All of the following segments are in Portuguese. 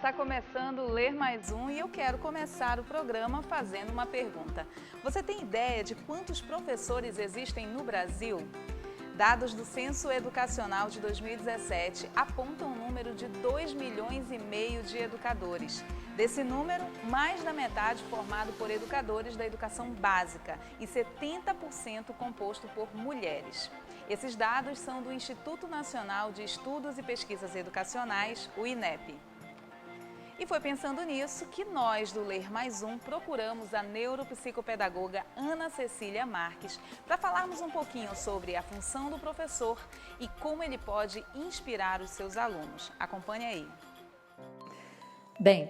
está começando o Ler Mais Um e eu quero começar o programa fazendo uma pergunta. Você tem ideia de quantos professores existem no Brasil? Dados do Censo Educacional de 2017 apontam um número de 2,5 milhões de educadores. Desse número, mais da metade formado por educadores da educação básica e 70% composto por mulheres. Esses dados são do Instituto Nacional de Estudos e Pesquisas Educacionais, o INEP. E foi pensando nisso que nós, do Ler Mais Um, procuramos a neuropsicopedagoga Ana Cecília Marques para falarmos um pouquinho sobre a função do professor e como ele pode inspirar os seus alunos. Acompanhe aí. Bem,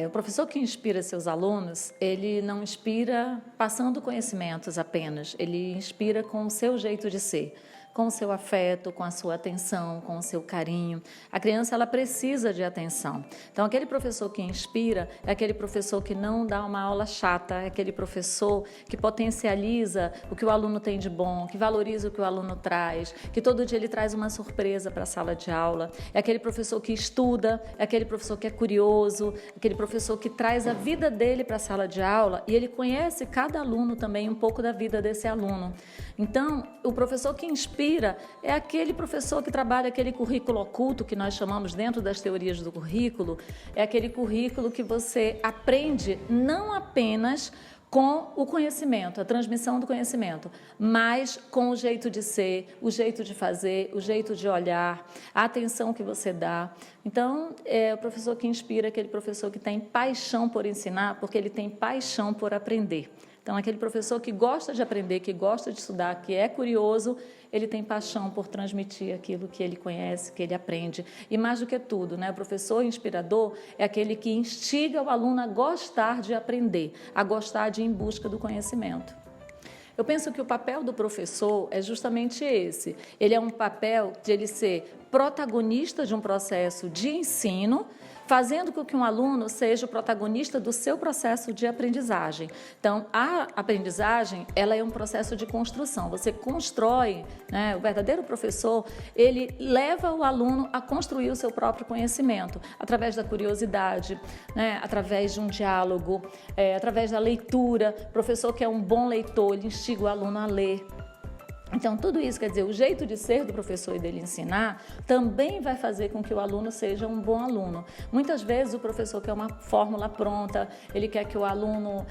o professor que inspira seus alunos, ele não inspira passando conhecimentos apenas, ele inspira com o seu jeito de ser, com o seu afeto, com a sua atenção, com o seu carinho. A criança, ela precisa de atenção. Então, aquele professor que inspira é aquele professor que não dá uma aula chata, é aquele professor que potencializa o que o aluno tem de bom, que valoriza o que o aluno traz, que todo dia ele traz uma surpresa para a sala de aula. É aquele professor que estuda, é aquele professor que é curioso, aquele professor que traz a vida dele para a sala de aula e ele conhece cada aluno também, um pouco da vida desse aluno. Então, o professor que inspira é aquele professor que trabalha aquele currículo oculto que nós chamamos dentro das teorias do currículo, é aquele currículo que você aprende não apenas com o conhecimento, a transmissão do conhecimento, mas com o jeito de ser, o jeito de fazer, o jeito de olhar, a atenção que você dá. Então, é o professor que inspira, aquele professor que tem paixão por ensinar, porque ele tem paixão por aprender. Então, aquele professor que gosta de aprender, que gosta de estudar, que é curioso, ele tem paixão por transmitir aquilo que ele conhece, que ele aprende. E mais do que tudo, né, o professor inspirador é aquele que instiga o aluno a gostar de aprender, a gostar de ir em busca do conhecimento. Eu penso que o papel do professor é justamente esse. Ele é um papel de ele ser protagonista de um processo de ensino, fazendo com que um aluno seja o protagonista do seu processo de aprendizagem. Então, a aprendizagem, ela é um processo de construção. Você constrói, né, o verdadeiro professor, ele leva o aluno a construir o seu próprio conhecimento, através da curiosidade, né, através de um diálogo, através da leitura. O professor que é um bom leitor, ele instiga o aluno a ler. Então, tudo isso, quer dizer, o jeito de ser do professor e dele ensinar também vai fazer com que o aluno seja um bom aluno. Muitas vezes o professor quer uma fórmula pronta, ele quer que o aluno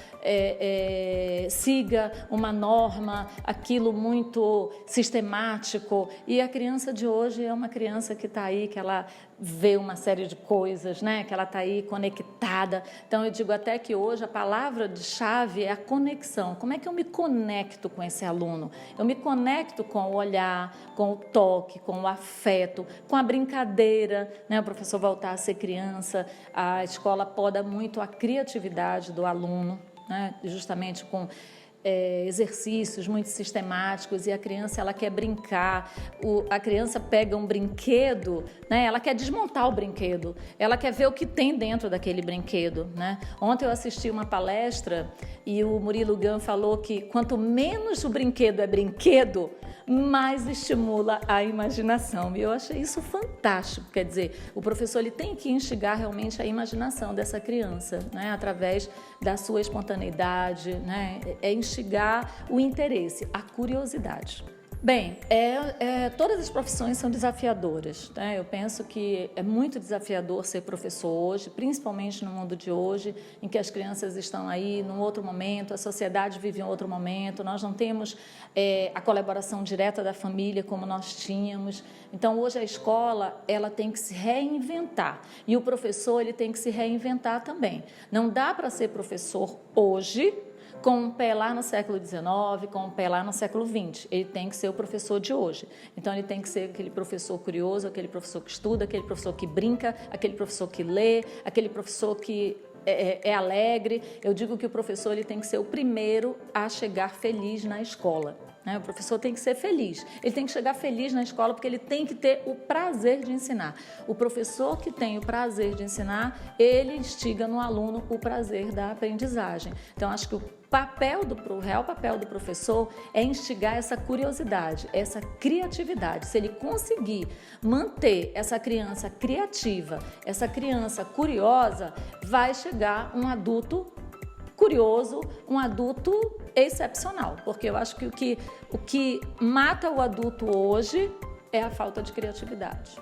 siga uma norma, aquilo muito sistemático. E a criança de hoje é uma criança que está aí, que ela vê uma série de coisas, né? Que ela está aí conectada. Então, eu digo até que hoje a palavra-chave é a conexão. Como é que eu me conecto com esse aluno? Eu me conecto com o olhar, com o toque, com o afeto, com a brincadeira, né? O professor voltar a ser criança, a escola poda muito a criatividade do aluno, né? Justamente com exercícios muito sistemáticos, e a criança, ela quer brincar. A criança pega um brinquedo, né? Ela quer desmontar o brinquedo, ela quer ver o que tem dentro daquele brinquedo, né? Ontem eu assisti uma palestra e o Murilo Gun falou que quanto menos o brinquedo é brinquedo, mais estimula a imaginação. E eu achei isso fantástico. Quer dizer, o professor, ele tem que instigar realmente a imaginação dessa criança, né? Através da sua espontaneidade, né? Instigar o interesse, a curiosidade. Bem, todas as profissões são desafiadoras, né? Eu penso que é muito desafiador ser professor hoje, principalmente no mundo de hoje, em que as crianças estão aí num outro momento, a sociedade vive em outro momento, nós não temos a colaboração direta da família como nós tínhamos. Então, hoje a escola, ela tem que se reinventar, e o professor, ele tem que se reinventar também. Não dá para ser professor hoje com um pé lá no século XIX, com um pé lá no século XX. Ele tem que ser o professor de hoje. Então, ele tem que ser aquele professor curioso, aquele professor que estuda, aquele professor que brinca, aquele professor que lê, aquele professor que é alegre. Eu digo que o professor, ele tem que ser o primeiro a chegar feliz na escola. né? O professor tem que ser feliz, ele tem que chegar feliz na escola porque ele tem que ter o prazer de ensinar. O professor que tem o prazer de ensinar, ele instiga no aluno o prazer da aprendizagem. Então, acho que o real papel do professor é instigar essa curiosidade, essa criatividade. Se ele conseguir manter essa criança criativa, essa criança curiosa, vai chegar um adulto curioso, um adulto excepcional, porque eu acho que o que mata o adulto hoje é a falta de criatividade.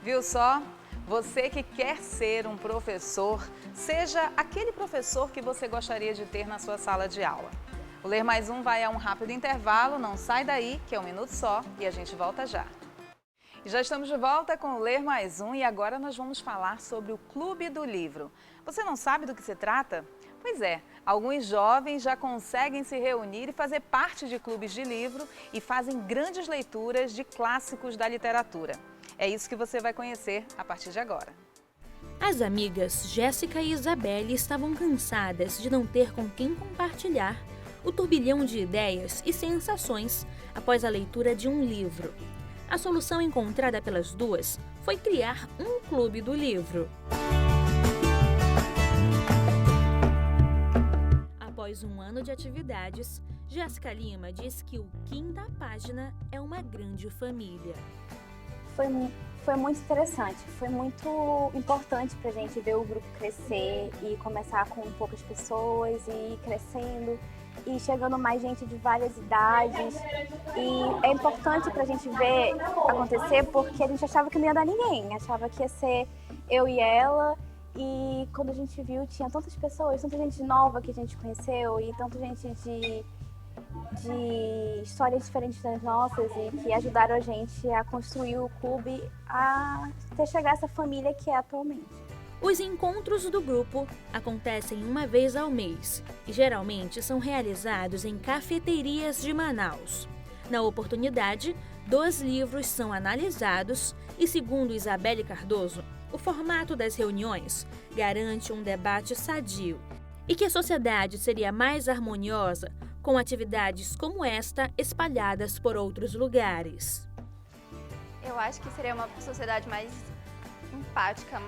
Viu só? Você que quer ser um professor, seja aquele professor que você gostaria de ter na sua sala de aula. O Ler Mais Um vai a um rápido intervalo, não sai daí, que é um minuto só, e a gente volta já. E já estamos de volta com o Ler Mais Um e agora nós vamos falar sobre o Clube do Livro. Você não sabe do que se trata? Pois é, alguns jovens já conseguem se reunir e fazer parte de clubes de livro e fazem grandes leituras de clássicos da literatura. É isso que você vai conhecer a partir de agora. As amigas Jéssica e Isabelle estavam cansadas de não ter com quem compartilhar o turbilhão de ideias e sensações após a leitura de um livro. A solução encontrada pelas duas foi criar um clube do livro. Após um ano de atividades, Jéssica Lima diz que o Quinta Página é uma grande família. Foi muito interessante, foi muito importante para a gente ver o grupo crescer e começar com poucas pessoas e ir crescendo e chegando mais gente de várias idades. E é importante para a gente ver acontecer porque a gente achava que não ia dar ninguém, achava que ia ser eu e ela. E quando a gente viu, tinha tantas pessoas, tanta gente nova que a gente conheceu e tanta gente de histórias diferentes das nossas e que ajudaram a gente a construir o clube até chegar a essa família que é atualmente. Os encontros do grupo acontecem uma vez ao mês e geralmente são realizados em cafeterias de Manaus. Na oportunidade, 2 livros são analisados e, segundo Isabelle Cardoso, o formato das reuniões garante um debate sadio e que a sociedade seria mais harmoniosa com atividades como esta espalhadas por outros lugares. Eu acho que seria uma sociedade mais empática,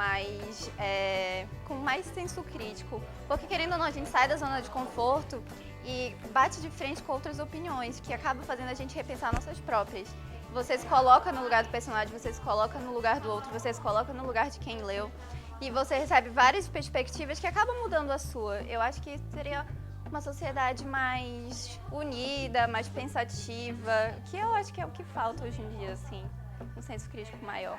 com mais senso crítico, porque querendo ou não a gente sai da zona de conforto e bate de frente com outras opiniões, que acaba fazendo a gente repensar nossas próprias. Você se coloca no lugar do personagem, você se coloca no lugar do outro, você se coloca no lugar de quem leu e você recebe várias perspectivas que acabam mudando a sua. Eu acho que seria uma sociedade mais unida, mais pensativa, que eu acho que é o que falta hoje em dia, assim, um senso crítico maior.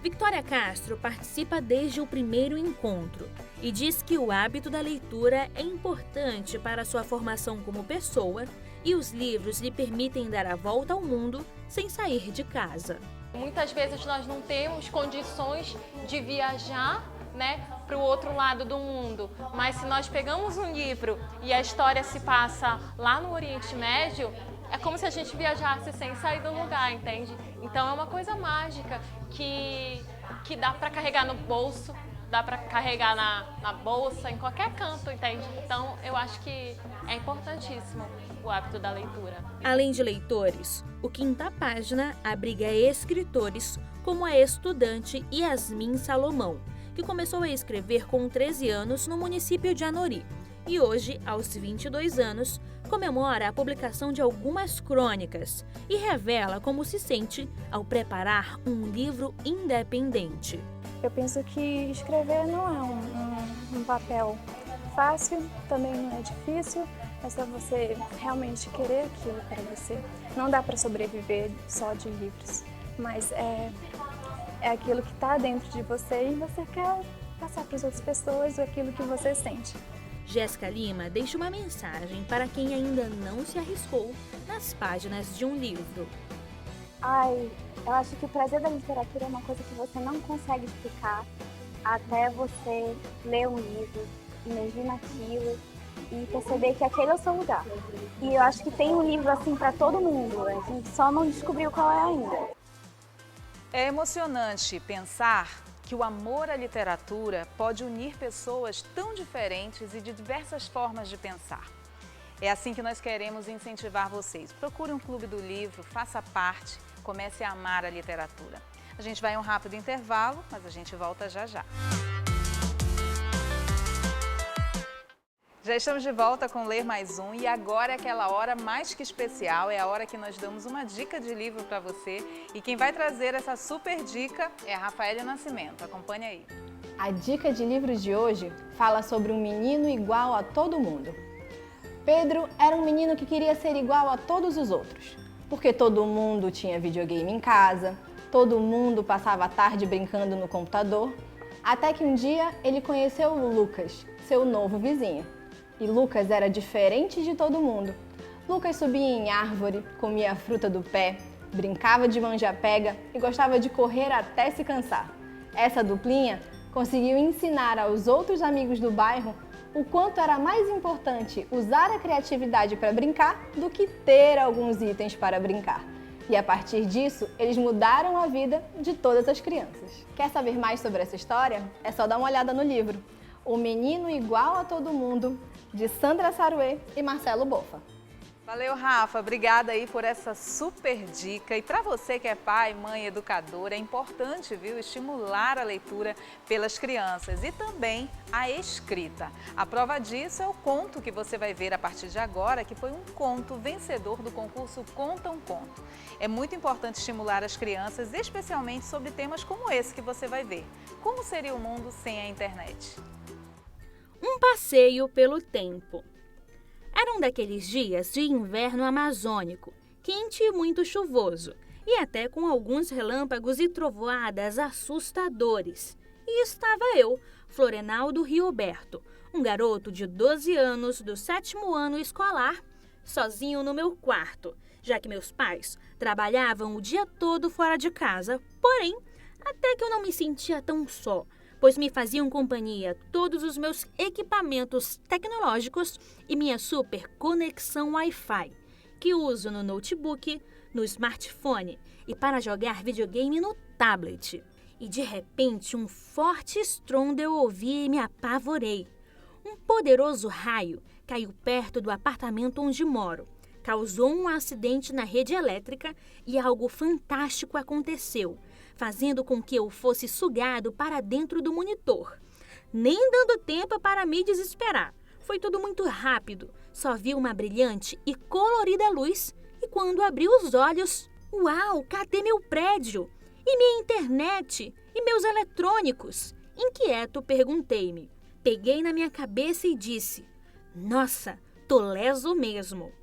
Victoria Castro participa desde o primeiro encontro e diz que o hábito da leitura é importante para a sua formação como pessoa e os livros lhe permitem dar a volta ao mundo sem sair de casa. Muitas vezes nós não temos condições de viajar, para o outro lado do mundo, mas se nós pegamos um livro e a história se passa lá no Oriente Médio, é como se a gente viajasse sem sair do lugar, entende? Então é uma coisa mágica que dá para carregar no bolso, dá para carregar na bolsa, em qualquer canto, entende? Então eu acho que é importantíssimo o hábito da leitura. Além de leitores, o Quinta Página abriga escritores como a estudante Yasmin Salomão, que começou a escrever com 13 anos no município de Anori e hoje, aos 22 anos, comemora a publicação de algumas crônicas e revela como se sente ao preparar um livro independente. Eu penso que escrever não é um papel fácil, também não é difícil, é só você realmente querer aquilo para você. Não dá para sobreviver só de livros, mas é aquilo que está dentro de você e você quer passar para as outras pessoas aquilo que você sente. Jéssica Lima deixa uma mensagem para quem ainda não se arriscou nas páginas de um livro. Eu acho que o prazer da literatura é uma coisa que você não consegue explicar até você ler um livro, imergir naquilo e perceber que aquele é o seu lugar. E eu acho que tem um livro assim para todo mundo, a gente só não descobriu qual é ainda. É emocionante pensar que o amor à literatura pode unir pessoas tão diferentes e de diversas formas de pensar. É assim que nós queremos incentivar vocês. Procure um clube do livro, faça parte, comece a amar a literatura. A gente vai a um rápido intervalo, mas a gente volta já já. Já estamos de volta com Ler Mais Um e agora é aquela hora mais que especial, é a hora que nós damos uma dica de livro para você e quem vai trazer essa super dica é a Rafaela Nascimento. Acompanhe aí. A dica de livro de hoje fala sobre um menino igual a todo mundo. Pedro era um menino que queria ser igual a todos os outros, porque todo mundo tinha videogame em casa, todo mundo passava a tarde brincando no computador, até que um dia ele conheceu o Lucas, seu novo vizinho. E Lucas era diferente de todo mundo. Lucas subia em árvore, comia a fruta do pé, brincava de manja-pega e gostava de correr até se cansar. Essa duplinha conseguiu ensinar aos outros amigos do bairro o quanto era mais importante usar a criatividade para brincar do que ter alguns itens para brincar. E a partir disso, eles mudaram a vida de todas as crianças. Quer saber mais sobre essa história? É só dar uma olhada no livro O Menino Igual a Todo Mundo, de Sandra Saruê e Marcelo Boffa. Valeu, Rafa. Obrigada aí por essa super dica. E para você que é pai, mãe, educador, é importante, viu, estimular a leitura pelas crianças e também a escrita. A prova disso é o conto que você vai ver a partir de agora, que foi um conto vencedor do concurso Conta um Conto. É muito importante estimular as crianças, especialmente sobre temas como esse que você vai ver. Como seria o mundo sem a internet? Um passeio pelo tempo. Era um daqueles dias de inverno amazônico, quente e muito chuvoso, e até com alguns relâmpagos e trovoadas assustadores. E estava eu, Florenaldo Rioberto, um garoto de 12 anos do 7º ano escolar, sozinho no meu quarto, já que meus pais trabalhavam o dia todo fora de casa, porém, até que eu não me sentia tão só, pois me faziam companhia todos os meus equipamentos tecnológicos e minha super conexão Wi-Fi, que uso no notebook, no smartphone e para jogar videogame no tablet. E de repente um forte estrondo eu ouvi e me apavorei. Um poderoso raio caiu perto do apartamento onde moro, causou um acidente na rede elétrica e algo fantástico aconteceu, fazendo com que eu fosse sugado para dentro do monitor. Nem dando tempo para me desesperar. Foi tudo muito rápido. Só vi uma brilhante e colorida luz e quando abri os olhos, uau, cadê meu prédio? E minha internet? E meus eletrônicos? Inquieto, perguntei-me. Peguei na minha cabeça e disse, nossa, tô leso mesmo.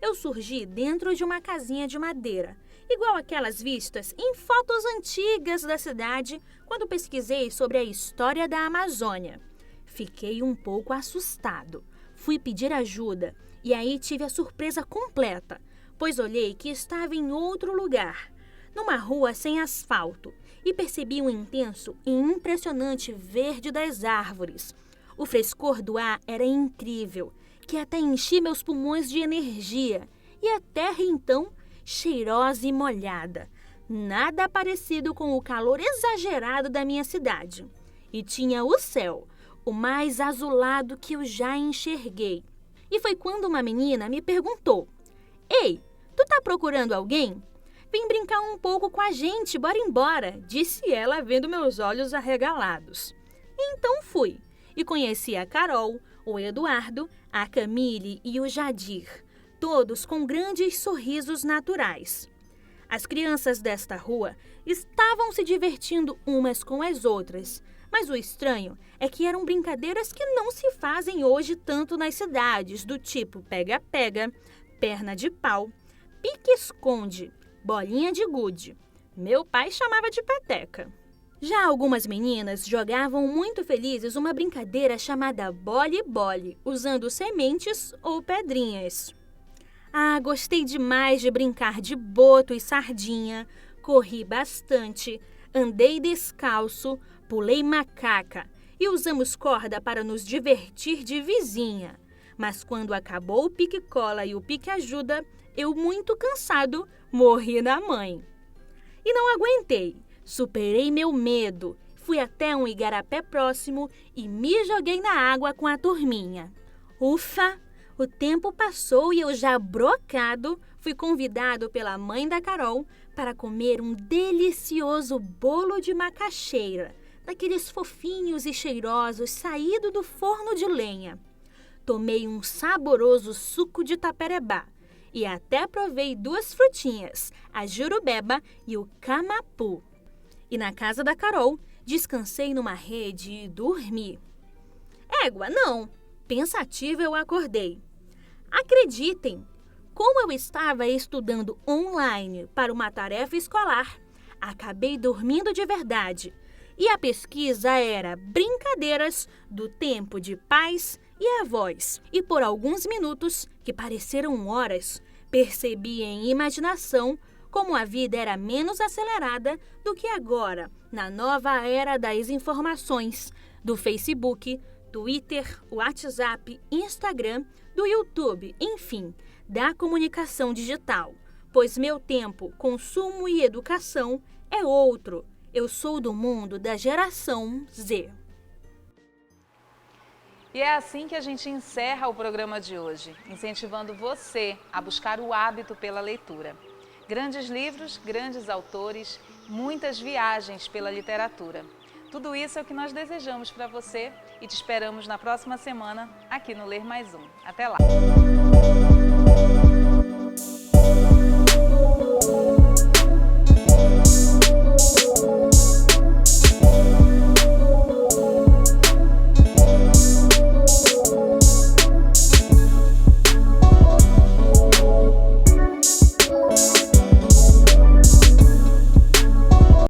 Eu surgi dentro de uma casinha de madeira, igual aquelas vistas em fotos antigas da cidade quando pesquisei sobre a história da Amazônia. Fiquei um pouco assustado. Fui pedir ajuda e aí tive a surpresa completa, pois olhei que estava em outro lugar, numa rua sem asfalto, e percebi um intenso e impressionante verde das árvores. O frescor do ar era incrível, que até enchi meus pulmões de energia, e a terra então cheirosa e molhada, nada parecido com o calor exagerado da minha cidade. E tinha o céu, o mais azulado que eu já enxerguei. E foi quando uma menina me perguntou, ei, tu tá procurando alguém? Vem brincar um pouco com a gente, bora embora, disse ela vendo meus olhos arregalados. Então fui, e conheci a Carol, o Eduardo, a Camille e o Jadir, todos com grandes sorrisos naturais. As crianças desta rua estavam se divertindo umas com as outras, mas o estranho é que eram brincadeiras que não se fazem hoje tanto nas cidades, do tipo pega-pega, perna de pau, pique-esconde, bolinha de gude. Meu pai chamava de peteca. Já algumas meninas jogavam muito felizes uma brincadeira chamada bole-bole, usando sementes ou pedrinhas. Ah, gostei demais de brincar de boto e sardinha, corri bastante, andei descalço, pulei macaca e usamos corda para nos divertir de vizinha. Mas quando acabou o pique-cola e o pique-ajuda, eu, muito cansado, morri na mãe. E não aguentei, superei meu medo, fui até um igarapé próximo e me joguei na água com a turminha. Ufa! O tempo passou e eu, já brocado, fui convidado pela mãe da Carol para comer um delicioso bolo de macaxeira, daqueles fofinhos e cheirosos saído do forno de lenha. Tomei um saboroso suco de taperebá e até provei 2 frutinhas, a jurubeba e o camapu. E na casa da Carol, descansei numa rede e dormi. Égua, não! Pensativa, eu acordei. Acreditem, como eu estava estudando online para uma tarefa escolar, acabei dormindo de verdade. E a pesquisa era brincadeiras do tempo de pais e avós. E por alguns minutos, que pareceram horas, percebi em imaginação como a vida era menos acelerada do que agora, na nova era das informações, do Facebook, Twitter, WhatsApp, Instagram, do YouTube, enfim, da comunicação digital. Pois meu tempo, consumo e educação é outro. Eu sou do mundo da geração Z. E é assim que a gente encerra o programa de hoje, incentivando você a buscar o hábito pela leitura. Grandes livros, grandes autores, muitas viagens pela literatura. Tudo isso é o que nós desejamos para você e te esperamos na próxima semana aqui no Ler Mais Um. Até lá!